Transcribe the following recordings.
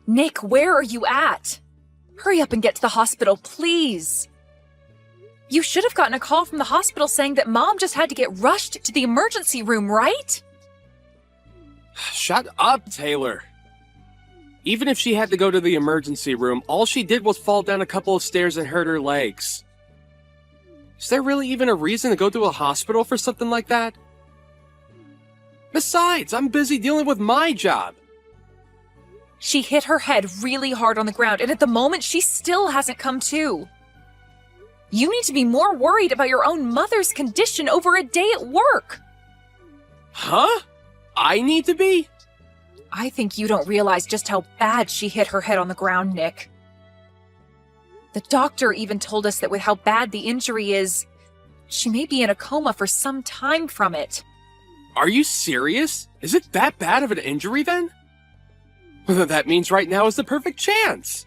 Nick, where are you at? Hurry up and get to the hospital, please. You should have gotten a call from the hospital saying that Mom just had to get rushed to the emergency room, right? Shut up, Taylor. Even if she had to go to the emergency room, all she did was fall down a couple of stairs and hurt her legs. Is there really even a reason to go to a hospital for something like that? Besides, I'm busy dealing with my job. She hit her head really hard on the ground, and at the moment, she still hasn't come to. You need to be more worried about your own mother's condition over a day at work. Huh? I need to be? I think you don't realize just how bad she hit her head on the ground, Nick. The doctor even told us that with how bad the injury is, she may be in a coma for some time from it. Are you serious? Is it that bad of an injury then? Well, that means right now is the perfect chance.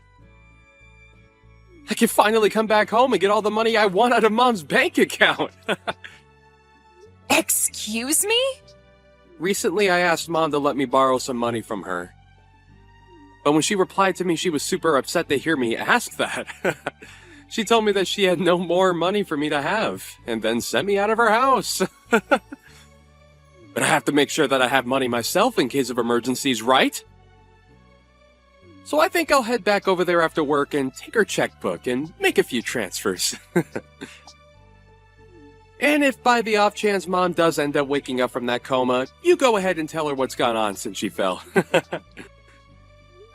I can finally come back home and get all the money I want out of Mom's bank account. Excuse me? Recently, I asked Mom to let me borrow some money from her. But when she replied to me, she was super upset to hear me ask that. She told me that she had no more money for me to have, and then sent me out of her house. But I have to make sure that I have money myself in case of emergencies, right? So I think I'll head back over there after work and take her checkbook and make a few transfers. And if by the off chance Mom does end up waking up from that coma, you go ahead and tell her what's gone on since she fell.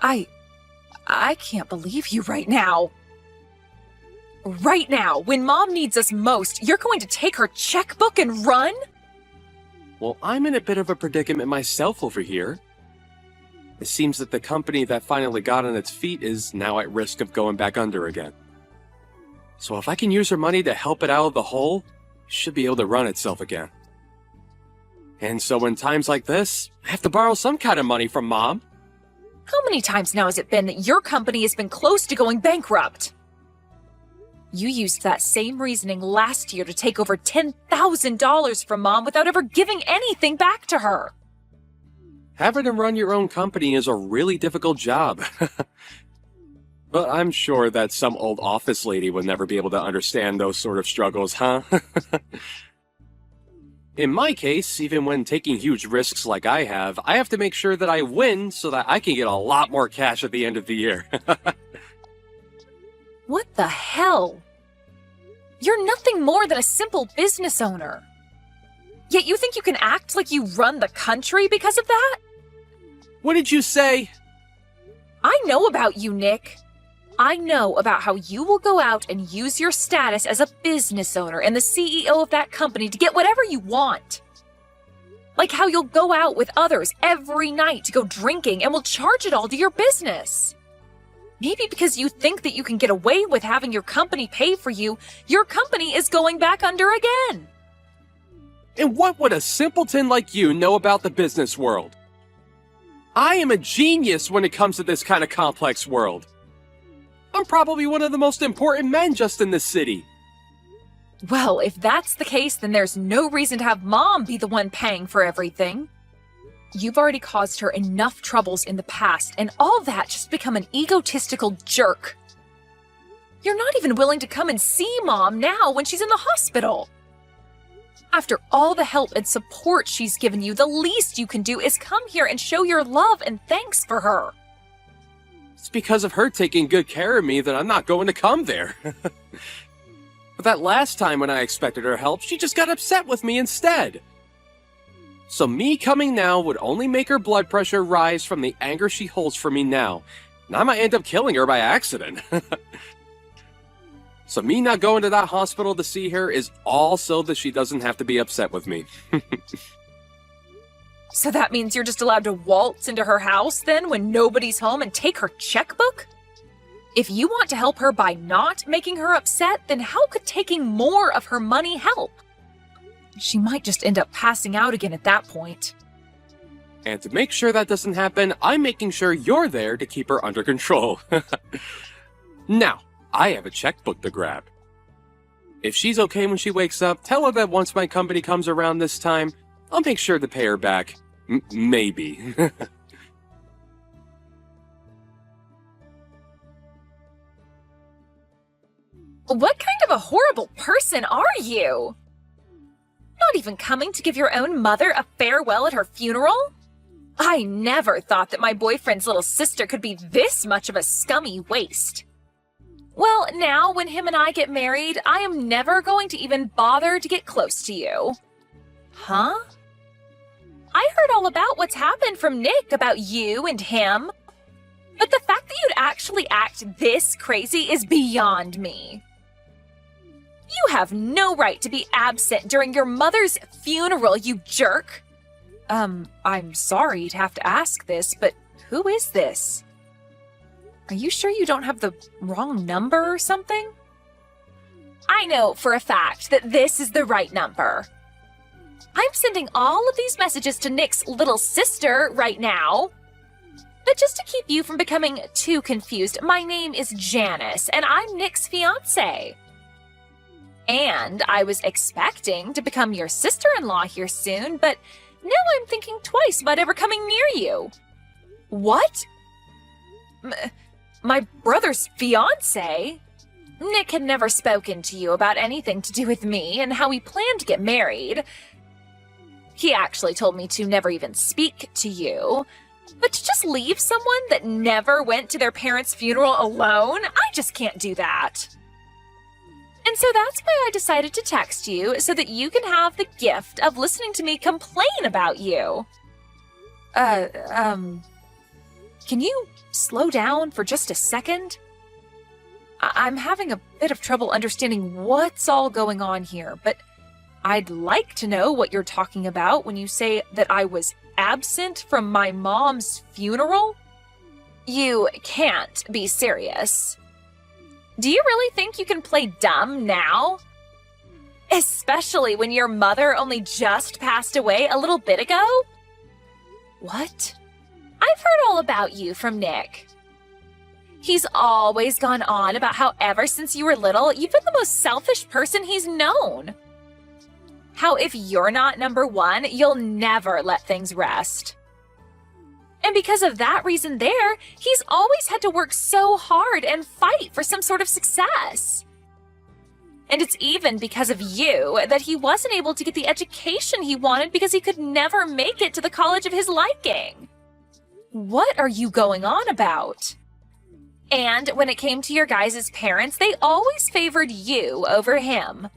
I can't believe you right now. Right now, when Mom needs us most, you're going to take her checkbook and run? Well, I'm in a bit of a predicament myself over here. It seems that the company that finally got on its feet is now at risk of going back under again. So if I can use her money to help it out of the hole, it should be able to run itself again. And so in times like this, I have to borrow some kind of money from Mom. How many times now has it been that your company has been close to going bankrupt? You used that same reasoning last year to take over $10,000 from Mom without ever giving anything back to her. Having to run your own company is a really difficult job. But I'm sure that some old office lady would never be able to understand those sort of struggles, huh? In my case, even when taking huge risks like I have to make sure that I win so that I can get a lot more cash at the end of the year. What the hell? You're nothing more than a simple business owner. Yet you think you can act like you run the country because of that? What did you say? I know about you, Nick. I know about how you will go out and use your status as a business owner and the CEO of that company to get whatever you want. Like how you'll go out with others every night to go drinking and will charge it all to your business. Maybe because you think that you can get away with having your company pay for you, your company is going back under again. And what would a simpleton like you know about the business world? I am a genius when it comes to this kind of complex world. I'm probably one of the most important men just in this city. Well, if that's the case, then there's no reason to have Mom be the one paying for everything. You've already caused her enough troubles in the past, and all that just to become an egotistical jerk. You're not even willing to come and see Mom now when she's in the hospital. After all the help and support she's given you, the least you can do is come here and show your love and thanks for her. It's because of her taking good care of me that I'm not going to come there. But that last time when I expected her help, she just got upset with me instead. So me coming now would only make her blood pressure rise from the anger she holds for me now, and I might end up killing her by accident. So me not going to that hospital to see her is all so that she doesn't have to be upset with me. So that means you're just allowed to waltz into her house then when nobody's home and take her checkbook? If you want to help her by not making her upset, then how could taking more of her money help? She might just end up passing out again at that point. And to make sure that doesn't happen, I'm making sure you're there to keep her under control. Now, I have a checkbook to grab. If she's okay when she wakes up, tell her that once my company comes around this time, I'll make sure to pay her back. Maybe. What kind of a horrible person are you? Not even coming to give your own mother a farewell at her funeral? I never thought that my boyfriend's little sister could be this much of a scummy waste. Well, now when him and I get married, I am never going to even bother to get close to you. Huh? I heard all about what's happened from Nick about you and him. But the fact that you'd actually act this crazy is beyond me. You have no right to be absent during your mother's funeral, you jerk. I'm sorry to have to ask this, but who is this? Are you sure you don't have the wrong number or something? I know for a fact that this is the right number. I'm sending all of these messages to Nick's little sister right now. But just to keep you from becoming too confused, my name is Janice, and I'm Nick's fiancé. And I was expecting to become your sister-in-law here soon, but now I'm thinking twice about ever coming near you. What? My brother's fiancé? Nick had never spoken to you about anything to do with me and how we planned to get married. He actually told me to never even speak to you. But to just leave someone that never went to their parents' funeral alone, I just can't do that. And so that's why I decided to text you, so that you can have the gift of listening to me complain about you. Can you slow down for just a second? I'm having a bit of trouble understanding what's all going on here, but I'd like to know what you're talking about when you say that I was absent from my mom's funeral? You can't be serious. Do you really think you can play dumb now? Especially when your mother only just passed away a little bit ago? What? I've heard all about you from Nick. He's always gone on about how ever since you were little, you've been the most selfish person he's known. How if you're not number one, you'll never let things rest. And because of that reason there, he's always had to work so hard and fight for some sort of success. And it's even because of you that he wasn't able to get the education he wanted because he could never make it to the college of his liking. What are you going on about? And when it came to your guys' parents, they always favored you over him.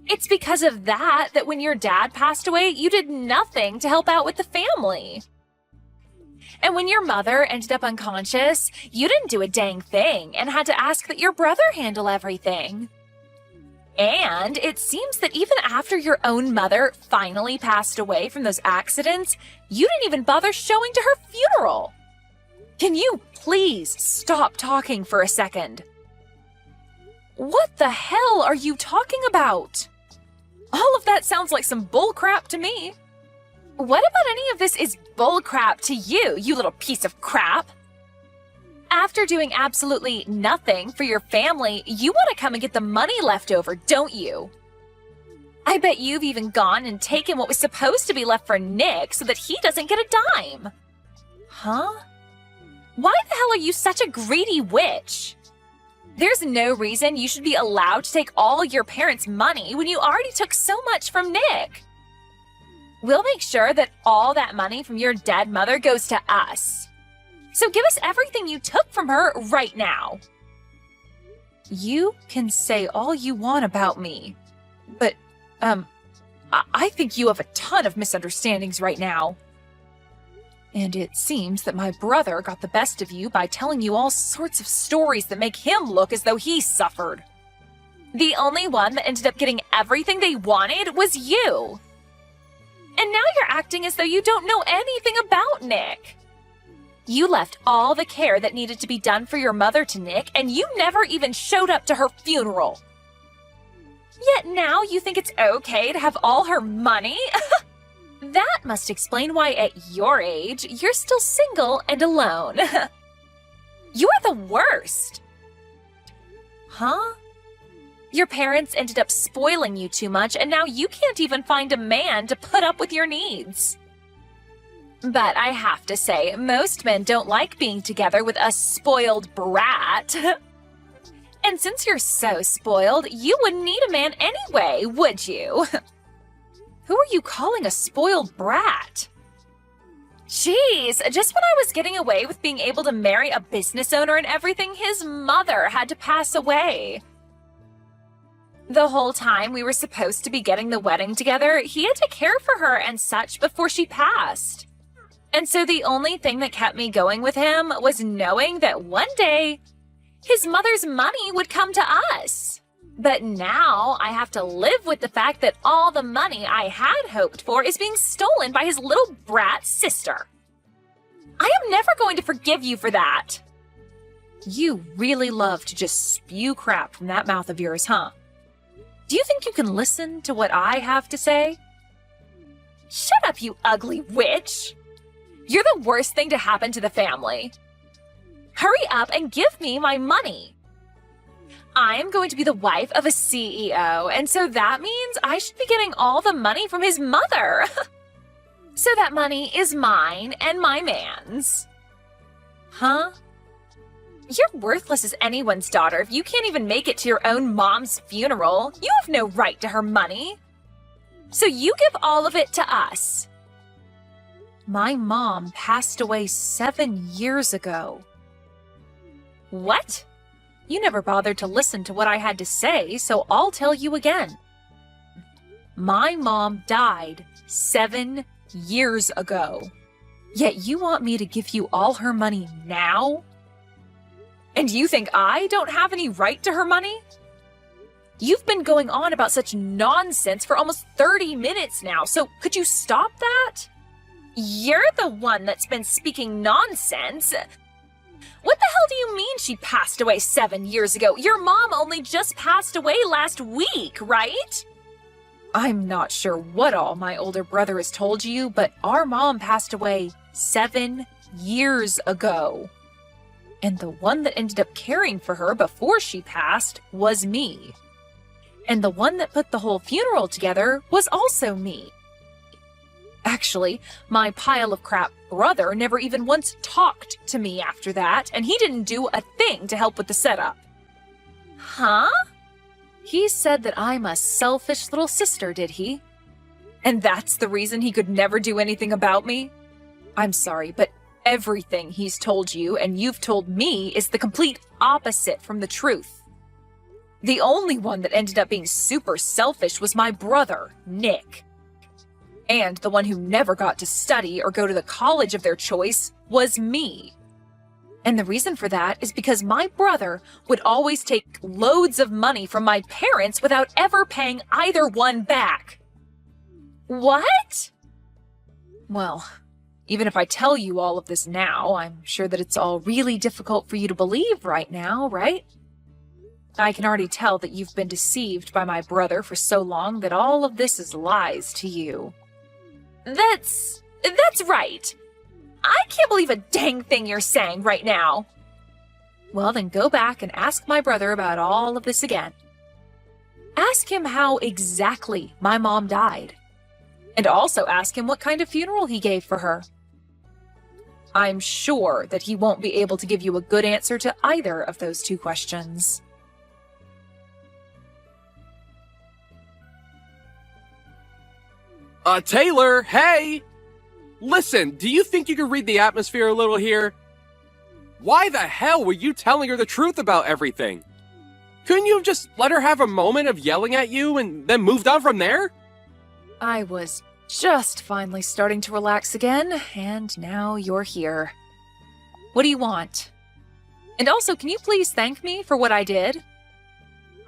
It's because of that when your dad passed away, you did nothing to help out with the family. And when your mother ended up unconscious, you didn't do a dang thing and had to ask that your brother handle everything. And it seems that even after your own mother finally passed away from those accidents, you didn't even bother showing to her funeral. Can you please stop talking for a second? What the hell are you talking about? All of that sounds like some bullcrap to me. What about any of this is bullcrap to you, you little piece of crap? After doing absolutely nothing for your family, you want to come and get the money left over, don't you? I bet you've even gone and taken what was supposed to be left for Nick so that he doesn't get a dime. Huh? Why the hell are you such a greedy witch? There's no reason you should be allowed to take all your parents' money when you already took so much from Nick. We'll make sure that all that money from your dead mother goes to us. So give us everything you took from her right now. You can say all you want about me, but, I think you have a ton of misunderstandings right now. And it seems that my brother got the best of you by telling you all sorts of stories that make him look as though he suffered. The only one that ended up getting everything they wanted was you. And now you're acting as though you don't know anything about Nick. You left all the care that needed to be done for your mother to Nick, and you never even showed up to her funeral. Yet now you think it's okay to have all her money? That must explain why at your age, you're still single and alone. You're the worst. Huh? Your parents ended up spoiling you too much, and now you can't even find a man to put up with your needs. But I have to say, most men don't like being together with a spoiled brat. And since you're so spoiled, you wouldn't need a man anyway, would you? Who are you calling a spoiled brat? Jeez, just when I was getting away with being able to marry a business owner and everything, his mother had to pass away. The whole time we were supposed to be getting the wedding together, he had to care for her and such before she passed. And so the only thing that kept me going with him was knowing that one day his mother's money would come to us. But now I have to live with the fact that all the money I had hoped for is being stolen by his little brat sister. I am never going to forgive you for that. You really love to just spew crap from that mouth of yours, huh? Do you think you can listen to what I have to say? Shut up, you ugly witch! You're the worst thing to happen to the family. Hurry up and give me my money. I am going to be the wife of a CEO, and so that means I should be getting all the money from his mother. So that money is mine and my man's. Huh? You're worthless as anyone's daughter if you can't even make it to your own mom's funeral. You have no right to her money. So you give all of it to us. My mom passed away 7 years ago. What? You never bothered to listen to what I had to say, so I'll tell you again. My mom died 7 years ago. Yet you want me to give you all her money now? And you think I don't have any right to her money? You've been going on about such nonsense for almost 30 minutes now, so could you stop that? You're the one that's been speaking nonsense. What the hell do you mean she passed away 7 years ago? Your mom only just passed away last week, right? I'm not sure what all my older brother has told you, but our mom passed away 7 years ago. And the one that ended up caring for her before she passed was me. And the one that put the whole funeral together was also me. Actually, my pile of crap brother never even once talked to me after that, and he didn't do a thing to help with the setup. Huh? He said that I'm a selfish little sister, did he? And that's the reason he could never do anything about me? I'm sorry, but everything he's told you and you've told me is the complete opposite from the truth. The only one that ended up being super selfish was my brother, Nick. And the one who never got to study or go to the college of their choice was me. And the reason for that is because my brother would always take loads of money from my parents without ever paying either one back. What? Well, even if I tell you all of this now, I'm sure that it's all really difficult for you to believe right now, right? I can already tell that you've been deceived by my brother for so long that all of this is lies to you. That's right. I can't believe a dang thing you're saying right now. Well, then go back and ask my brother about all of this again. Ask him how exactly my mom died. And also ask him what kind of funeral he gave for her. I'm sure that he won't be able to give you a good answer to either of those two questions. Taylor, hey! Listen, do you think you can read the atmosphere a little here? Why the hell were you telling her the truth about everything? Couldn't you have just let her have a moment of yelling at you and then moved on from there? I was just finally starting to relax again, and now you're here. What do you want? And also, can you please thank me for what I did?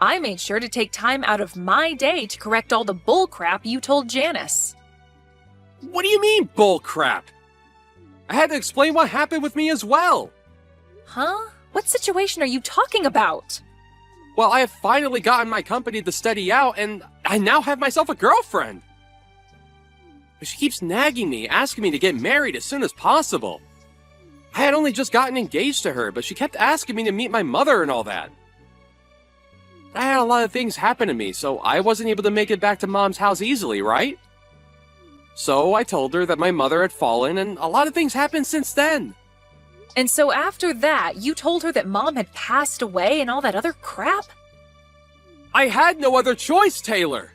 I made sure to take time out of my day to correct all the bullcrap you told Janice. What do you mean, bullcrap? I had to explain what happened with me as well. Huh? What situation are you talking about? Well, I have finally gotten my company to steady out, and I now have myself a girlfriend. But she keeps nagging me, asking me to get married as soon as possible. I had only just gotten engaged to her, but she kept asking me to meet my mother and all that. I had a lot of things happen to me, so I wasn't able to make it back to Mom's house easily, right? So I told her that my mother had fallen, and a lot of things happened since then. And so after that, you told her that Mom had passed away and all that other crap? I had no other choice, Taylor!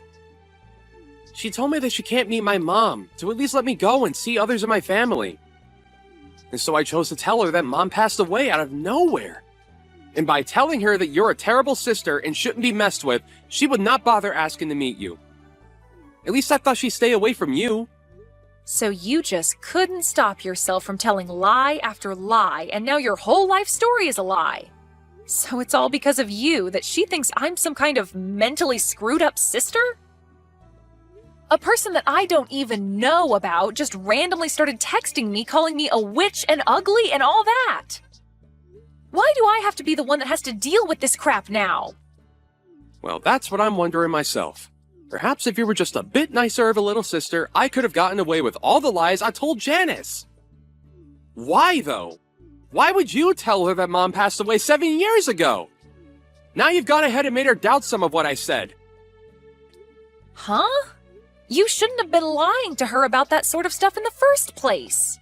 She told me that she can't meet my mom, to at least let me go and see others in my family. And so I chose to tell her that Mom passed away out of nowhere. And by telling her that you're a terrible sister and shouldn't be messed with, she would not bother asking to meet you. At least I thought she'd stay away from you. So you just couldn't stop yourself from telling lie after lie, and now your whole life story is a lie. So it's all because of you that she thinks I'm some kind of mentally screwed up sister? A person that I don't even know about just randomly started texting me, calling me a witch and ugly and all that. Why do I have to be the one that has to deal with this crap now? Well, that's what I'm wondering myself. Perhaps if you were just a bit nicer of a little sister, I could have gotten away with all the lies I told Janice. Why, though? Why would you tell her that Mom passed away 7 years ago? Now you've gone ahead and made her doubt some of what I said. Huh? You shouldn't have been lying to her about that sort of stuff in the first place.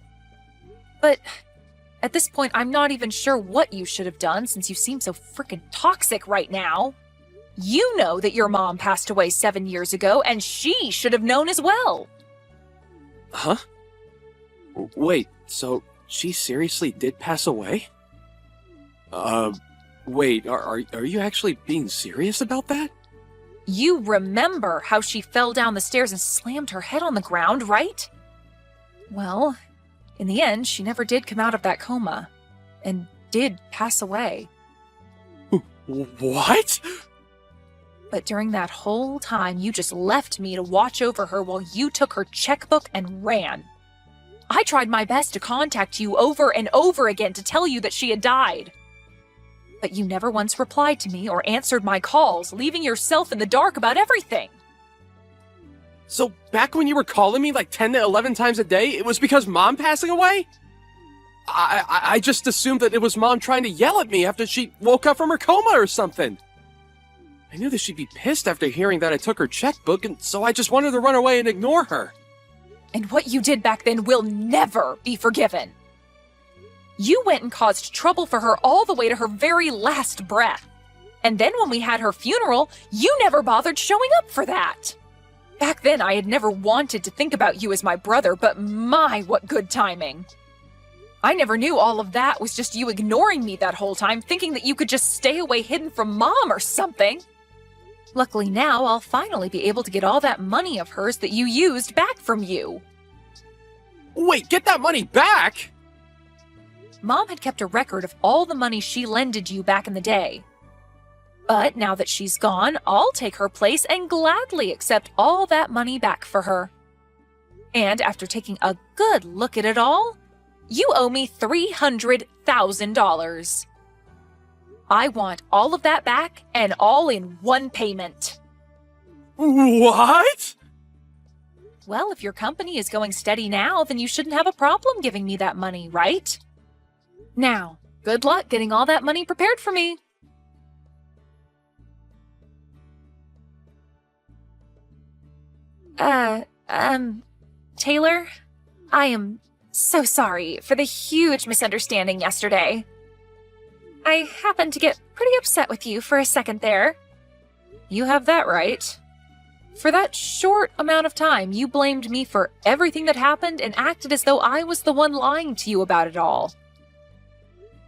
But at this point, I'm not even sure what you should have done since you seem so freaking toxic right now. You know that your mom passed away 7 years ago, and she should have known as well. Huh? Wait, so she seriously did pass away? Wait, are you actually being serious about that? You remember how she fell down the stairs and slammed her head on the ground, right? Well, in the end, she never did come out of that coma, and did pass away. What? But during that whole time, you just left me to watch over her while you took her checkbook and ran. I tried my best to contact you over and over again to tell you that she had died. But you never once replied to me or answered my calls, leaving yourself in the dark about everything. So back when you were calling me like 10 to 11 times a day, it was because Mom passing away? I just assumed that it was Mom trying to yell at me after she woke up from her coma or something. I knew that she'd be pissed after hearing that I took her checkbook, and so I just wanted to run away and ignore her. And what you did back then will never be forgiven. You went and caused trouble for her all the way to her very last breath. And then when we had her funeral, you never bothered showing up for that. Back then, I had never wanted to think about you as my brother, but my, what good timing. I never knew all of that was just you ignoring me that whole time, thinking that you could just stay away hidden from Mom or something. Luckily now, I'll finally be able to get all that money of hers that you used back from you. Wait, get that money back? Mom had kept a record of all the money she lended you back in the day. But now that she's gone, I'll take her place and gladly accept all that money back for her. And after taking a good look at it all, you owe me $300,000. I want all of that back and all in one payment. What? Well, if your company is going steady now, then you shouldn't have a problem giving me that money, right? Now, good luck getting all that money prepared for me. Taylor, I am so sorry for the huge misunderstanding yesterday. I happened to get pretty upset with you for a second there. You have that right. For that short amount of time, you blamed me for everything that happened and acted as though I was the one lying to you about it all.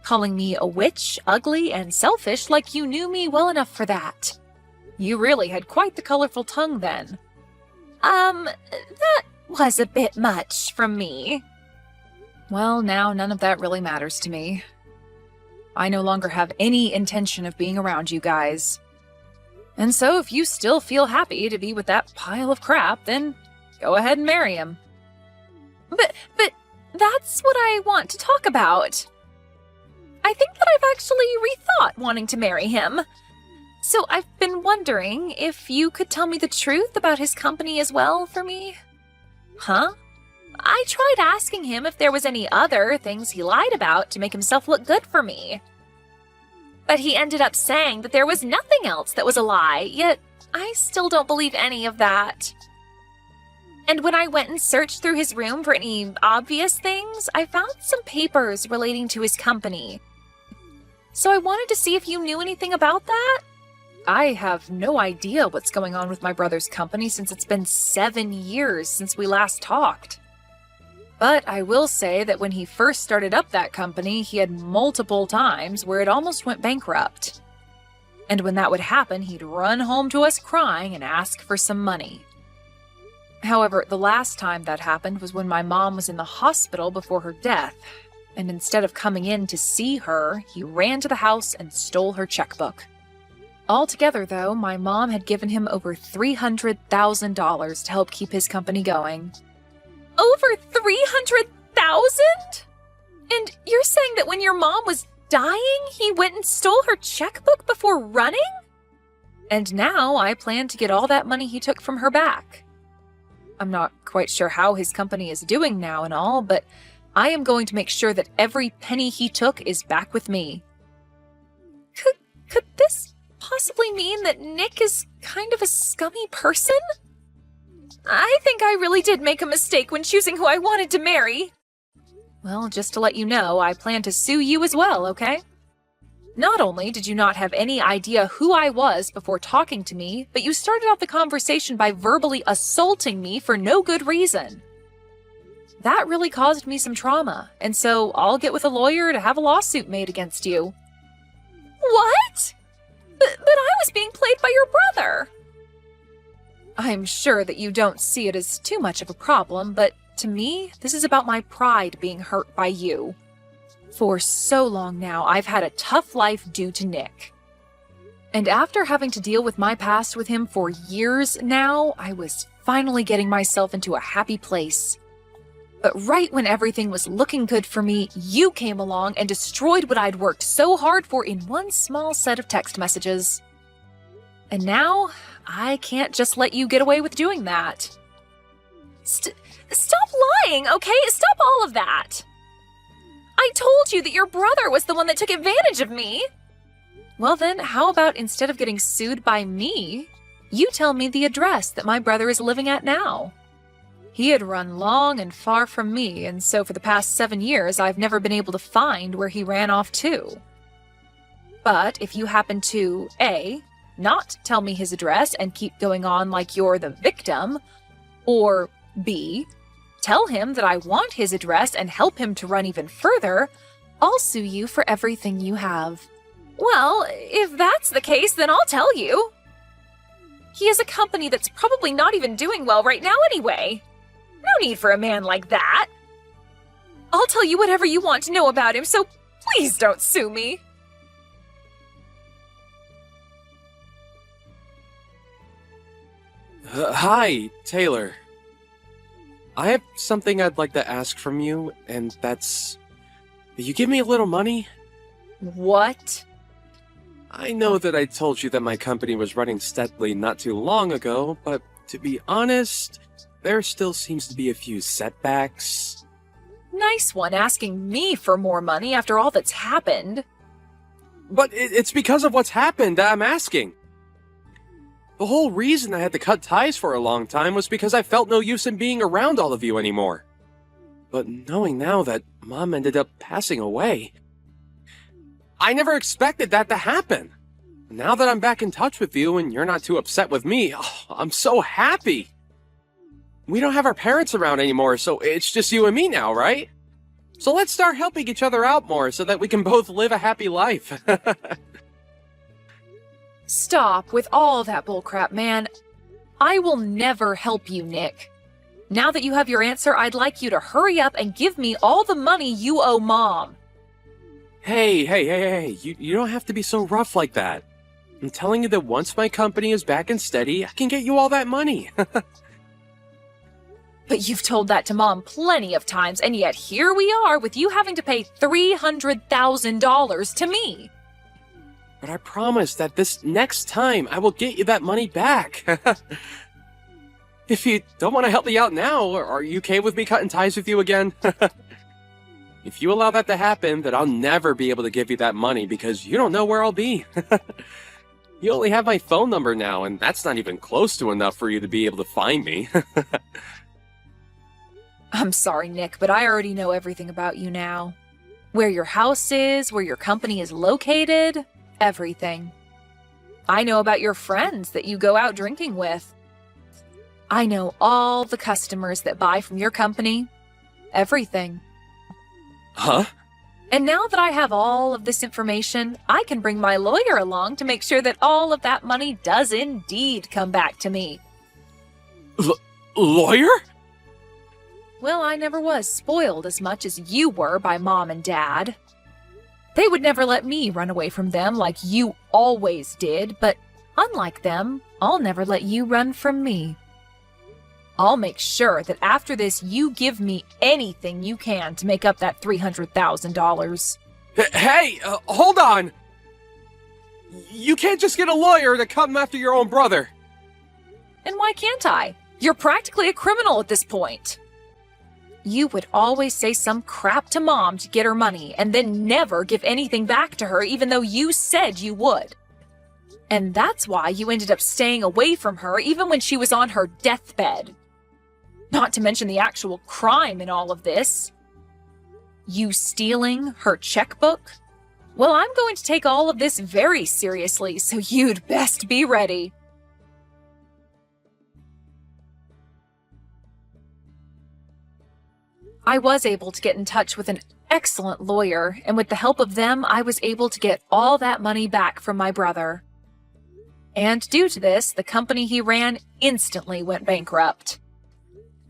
Calling me a witch, ugly, and selfish like you knew me well enough for that. You really had quite the colorful tongue then. That was a bit much from me. Well, now none of that really matters to me. I no longer have any intention of being around you guys. And so if you still feel happy to be with that pile of crap, then go ahead and marry him. But that's what I want to talk about. I think that I've actually rethought wanting to marry him. So I've been wondering if you could tell me the truth about his company as well for me. Huh? I tried asking him if there was any other things he lied about to make himself look good for me. But he ended up saying that there was nothing else that was a lie, yet I still don't believe any of that. And when I went and searched through his room for any obvious things, I found some papers relating to his company. So I wanted to see if you knew anything about that. I have no idea what's going on with my brother's company since it's been 7 years since we last talked. But I will say that when he first started up that company, he had multiple times where it almost went bankrupt. And when that would happen, he'd run home to us crying and ask for some money. However, the last time that happened was when my mom was in the hospital before her death, and instead of coming in to see her, he ran to the house and stole her checkbook. Altogether, though, my mom had given him over $300,000 to help keep his company going. Over $300,000? And you're saying that when your mom was dying, he went and stole her checkbook before running? And now I plan to get all that money he took from her back. I'm not quite sure how his company is doing now and all, but I am going to make sure that every penny he took is back with me. Could this possibly mean that Nick is kind of a scummy person? I think I really did make a mistake when choosing who I wanted to marry. Well, just to let you know, I plan to sue you as well, okay? Not only did you not have any idea who I was before talking to me, but you started off the conversation by verbally assaulting me for no good reason. That really caused me some trauma, and so I'll get with a lawyer to have a lawsuit made against you. What? But I was being played by your brother. I'm sure that you don't see it as too much of a problem, but to me, this is about my pride being hurt by you. For so long now, I've had a tough life due to Nick. And after having to deal with my past with him for years now, I was finally getting myself into a happy place. But right when everything was looking good for me, you came along and destroyed what I'd worked so hard for in one small set of text messages. And now, I can't just let you get away with doing that. Stop lying, okay? Stop all of that! I told you that your brother was the one that took advantage of me! Well then, how about instead of getting sued by me, you tell me the address that my brother is living at now? He had run long and far from me, and so for the past 7 years, I've never been able to find where he ran off to. But if you happen to, A, not tell me his address and keep going on like you're the victim, or B, tell him that I want his address and help him to run even further, I'll sue you for everything you have. Well, if that's the case, then I'll tell you. He has a company that's probably not even doing well right now anyway. No need for a man like that. I'll tell you whatever you want to know about him, so please don't sue me. Hi, Taylor. I have something I'd like to ask from you, and that's... Will you give me a little money? What? I know that I told you that my company was running steadily not too long ago, but to be honest, there still seems to be a few setbacks. Nice one asking me for more money after all that's happened. But it's because of what's happened that I'm asking. The whole reason I had to cut ties for a long time was because I felt no use in being around all of you anymore. But knowing now that Mom ended up passing away, I never expected that to happen. Now that I'm back in touch with you and you're not too upset with me, I'm so happy. We don't have our parents around anymore, so it's just you and me now, right? So let's start helping each other out more so that we can both live a happy life. Stop with all that bullcrap, man. I will never help you, Nick. Now that you have your answer, I'd like you to hurry up and give me all the money you owe Mom. Hey, you don't have to be so rough like that. I'm telling you that once my company is back and steady, I can get you all that money. But you've told that to Mom plenty of times, and yet here we are with you having to pay $300,000 to me. But I promise that this next time I will get you that money back. If you don't want to help me out now, are you okay with me cutting ties with you again? If you allow that to happen, then I'll never be able to give you that money because you don't know where I'll be. You only have my phone number now, and that's not even close to enough for you to be able to find me. I'm sorry, Nick, but I already know everything about you now. Where your house is, where your company is located, everything. I know about your friends that you go out drinking with. I know all the customers that buy from your company. Everything. Huh? And now that I have all of this information, I can bring my lawyer along to make sure that all of that money does indeed come back to me. Lawyer? Well, I never was spoiled as much as you were by Mom and Dad. They would never let me run away from them like you always did, but unlike them, I'll never let you run from me. I'll make sure that after this you give me anything you can to make up that $300,000. Hey, hold on! You can't just get a lawyer to come after your own brother. And why can't I? You're practically a criminal at this point. You would always say some crap to Mom to get her money and then never give anything back to her even though you said you would. And that's why you ended up staying away from her even when she was on her deathbed. Not to mention the actual crime in all of this. You stealing her checkbook? Well, I'm going to take all of this very seriously, so you'd best be ready. I was able to get in touch with an excellent lawyer, and with the help of them, I was able to get all that money back from my brother. And due to this, the company he ran instantly went bankrupt.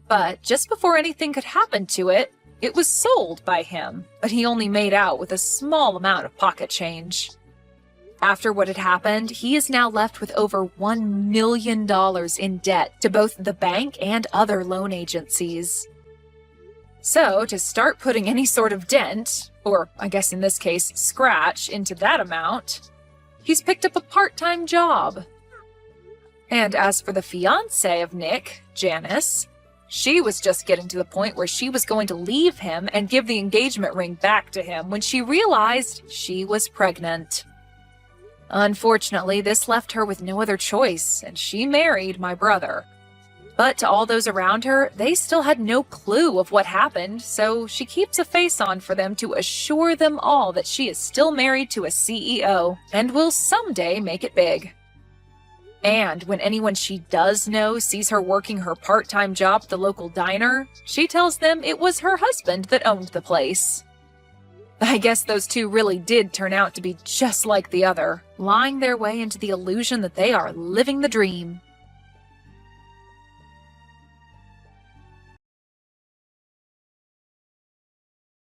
But just before anything could happen to it, it was sold by him, but he only made out with a small amount of pocket change. After what had happened, he is now left with over $1 million in debt to both the bank and other loan agencies. So, to start putting any sort of dent, or I guess in this case, scratch, into that amount, he's picked up a part-time job. And as for the fiancée of Nick, Janice, she was just getting to the point where she was going to leave him and give the engagement ring back to him when she realized she was pregnant. Unfortunately, this left her with no other choice, and she married my brother. But to all those around her, they still had no clue of what happened, so she keeps a face on for them to assure them all that she is still married to a CEO and will someday make it big. And when anyone she does know sees her working her part-time job at the local diner, she tells them it was her husband that owned the place. I guess those two really did turn out to be just like the other, lying their way into the illusion that they are living the dream.